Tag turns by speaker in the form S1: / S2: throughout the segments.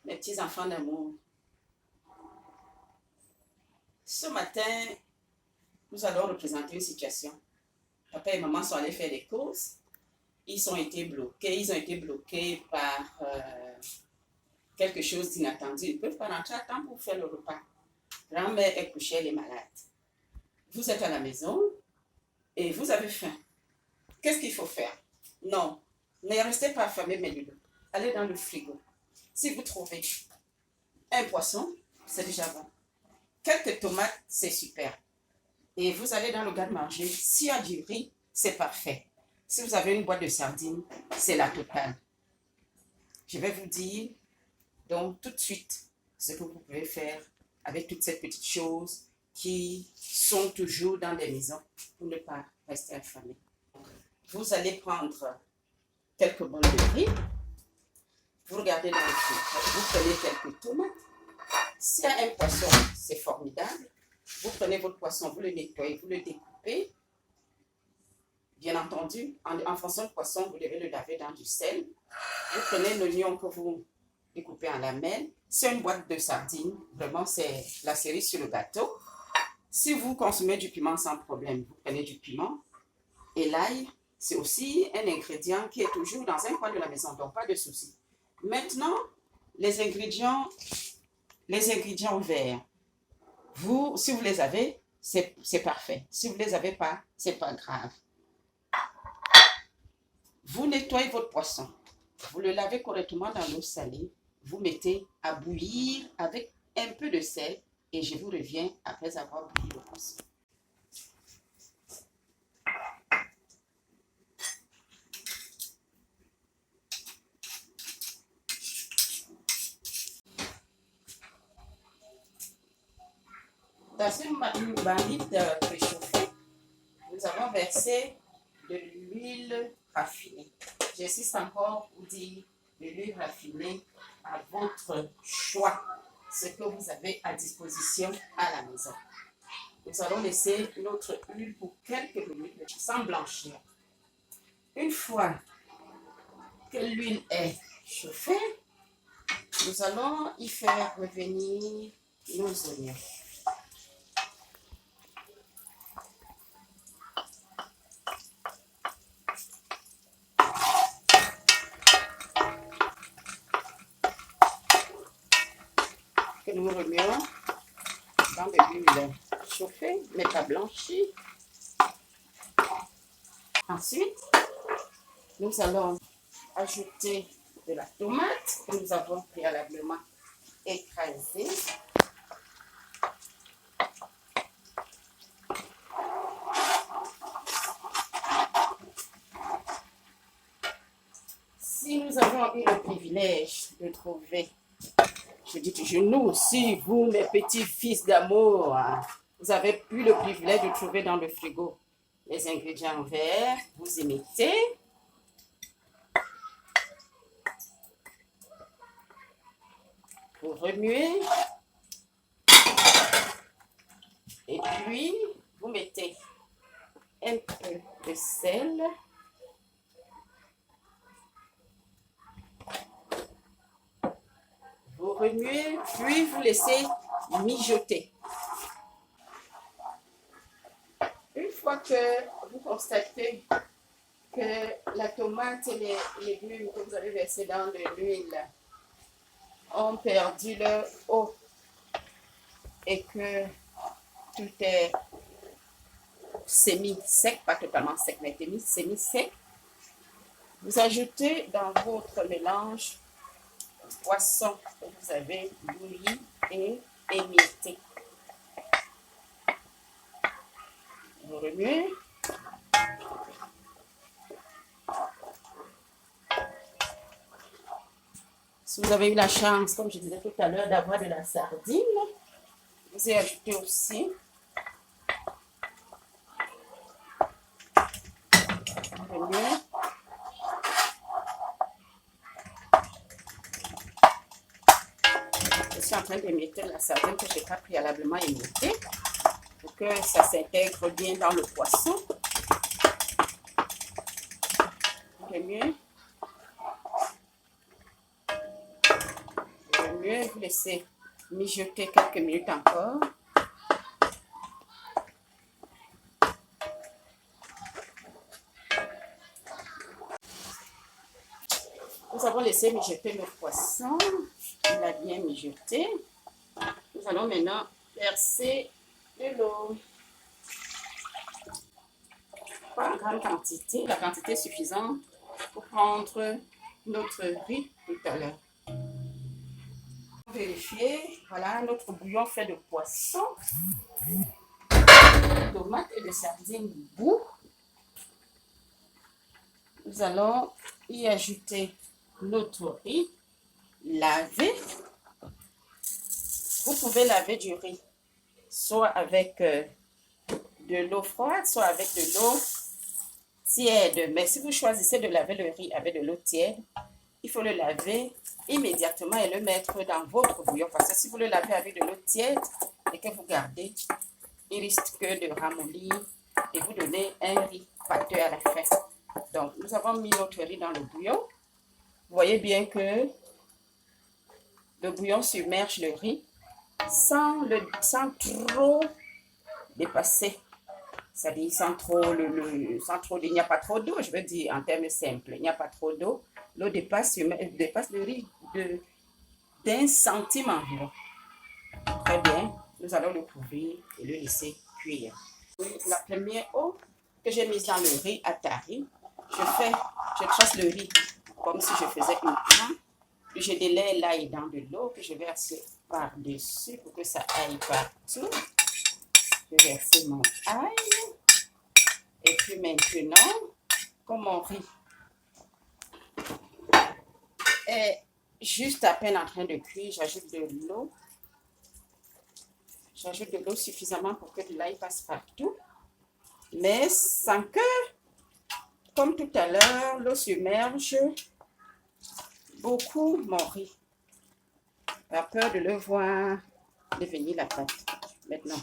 S1: Mes petits enfants d'amour, ce matin, nous allons représenter une situation. Papa et maman sont allés faire des courses. Ils ont été bloqués par quelque chose d'inattendu. Ils ne peuvent pas rentrer à temps pour faire le repas. Grand-mère est couchée, elle est malade. Vous êtes à la maison et vous avez faim. Qu'est-ce qu'il faut faire? Non, ne restez pas affamés, mes loulous. Allez dans le frigo. Si vous trouvez un poisson, c'est déjà bon. Quelques tomates, c'est super. Et vous allez dans le garde-manger. S'il y a du riz, c'est parfait. Si vous avez une boîte de sardines, c'est la totale. Je vais vous dire donc tout de suite ce que vous pouvez faire avec toutes ces petites choses qui sont toujours dans les maisons pour ne pas rester affamés. Vous allez prendre quelques bols de riz. Vous regardez dans le frigo. Vous prenez quelques tomates. S'il y a un poisson, c'est formidable. Vous prenez votre poisson, vous le nettoyez, vous le découpez. Bien entendu, en fonction du poisson, vous devez le laver dans du sel. Vous prenez l'oignon que vous découpez en lamelles. C'est une boîte de sardines. Vraiment, c'est la cerise sur le gâteau. Si vous consommez du piment sans problème, vous prenez du piment. Et l'ail, c'est aussi un ingrédient qui est toujours dans un coin de la maison, donc pas de souci. Maintenant, les ingrédients verts. Si vous les avez, c'est parfait. Si vous ne les avez pas, c'est pas grave. Vous nettoyez votre poisson. Vous le lavez correctement dans l'eau salée. Vous mettez à bouillir avec un peu de sel et je vous reviens après avoir bouilli le poisson. Dans une marmite préchauffée, nous avons versé de l'huile raffinée. J'insiste encore pour dire de l'huile raffinée à votre choix, ce que vous avez à disposition à la maison. Nous allons laisser notre huile pour quelques minutes sans blanchir. Une fois que l'huile est chauffée, nous allons y faire revenir nos oignons. Que nous remuons dans de l'huile chauffée, mais pas blanchie. Ensuite, nous allons ajouter de la tomate que nous avons préalablement écrasée. Si nous avons eu le privilège de trouver, je dis toujours nous, si vous, mes petits fils d'amour, vous avez eu le privilège de trouver dans le frigo les ingrédients verts, vous y mettez. Vous remuez. Et puis, vous mettez un peu de sel. Vous remuez, puis vous laissez mijoter. Une fois que vous constatez que la tomate et les légumes que vous avez versés dans de l'huile ont perdu leur eau et que tout est semi-sec, pas totalement sec, mais semi-sec, vous ajoutez dans votre mélange le poisson que vous avez bouilli et émietté. Vous remuez. Si vous avez eu la chance, comme je disais tout à l'heure, d'avoir de la sardine, vous y ajoutez aussi. Vous remuez. Je suis en train d'émietter la sardine que je n'ai pas préalablement émiettée pour que ça s'intègre bien dans le poisson. Vous remuez. mieux, vous laissez mijoter quelques minutes encore. Nous avons laissé mijoter le poisson. Il a bien mijoté. Nous allons maintenant verser de l'eau. Pas en grande quantité, la quantité suffisante pour prendre notre riz tout à l'heure. Vérifier, voilà notre bouillon fait de poisson, de tomates et de sardines bout. Nous allons y ajouter notre riz lavé. Vous pouvez laver du riz soit avec de l'eau froide, soit avec de l'eau tiède. Mais si vous choisissez de laver le riz avec de l'eau tiède, il faut le laver immédiatement et le mettre dans votre bouillon. Parce que si vous le lavez avec de l'eau tiède et que vous gardez, il risque de ramollir et vous donner un riz pâteux à la fin. Donc, nous avons mis notre riz dans le bouillon. Vous voyez bien que le bouillon submerge le riz sans trop dépasser. C'est-à-dire sans trop, il n'y a pas trop d'eau, je veux dire en termes simples. Il n'y a pas trop d'eau. L'eau dépasse le riz d'1 centime environ. Très bien. Nous allons le couvrir et le laisser cuire. La première eau que j'ai mise dans le riz a tari. Je trace le riz comme si je faisais une crème. Puis je délaie l'ail dans de l'eau que je verse par-dessus pour que ça aille partout. Je vais verser mon ail. Et puis maintenant, comme mon riz est juste à peine en train de cuire, j'ajoute de l'eau. J'ajoute de l'eau suffisamment pour que l'ail passe partout. Mais sans que, comme tout à l'heure, l'eau submerge beaucoup mon riz. Par peur de le voir devenir la pâte. Maintenant.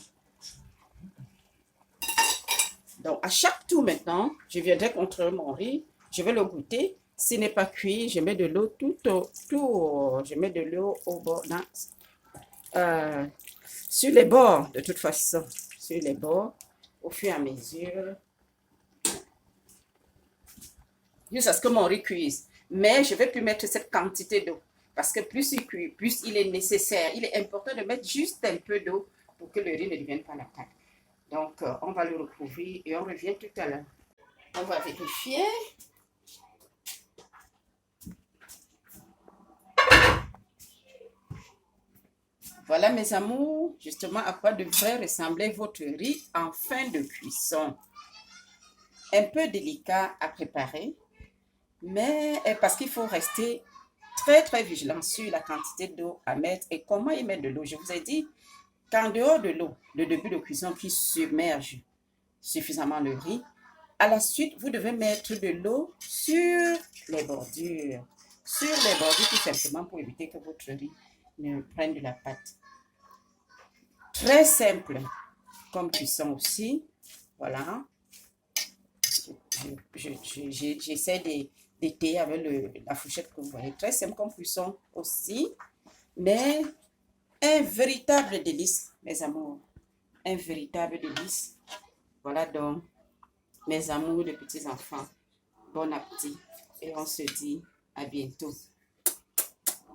S1: Donc, à chaque tour maintenant, je viendrai contre mon riz. Je vais le goûter. S'il n'est pas cuit, je mets de l'eau tout autour. Je mets de l'eau au bord. Sur les bords, de toute façon. Sur les bords, au fur et à mesure. Jusqu'à ce que mon riz cuise. Mais je ne vais plus mettre cette quantité d'eau. Parce que plus il cuit, plus il est nécessaire. Il est important de mettre juste un peu d'eau pour que le riz ne devienne pas la pâte. Donc, on va le recouvrir et on revient tout à l'heure. On va vérifier. Voilà mes amours, justement à quoi devrait ressembler votre riz en fin de cuisson. Un peu délicat à préparer, mais parce qu'il faut rester très vigilant sur la quantité d'eau à mettre et comment y mettre de l'eau. Je vous ai dit qu'en dehors de l'eau, le début de cuisson qui submerge suffisamment le riz, à la suite, vous devez mettre de l'eau sur les bordures. Sur les bordures, tout simplement pour éviter que votre riz ne prenne de la pâte. Très simple comme cuisson aussi. Voilà. J'essaie d'étayer avec la fourchette que vous voyez. Très simple comme cuisson aussi. Mais un véritable délice, mes amours. Un véritable délice. Voilà donc, mes amours de petits enfants. Bon appétit. Et on se dit à bientôt.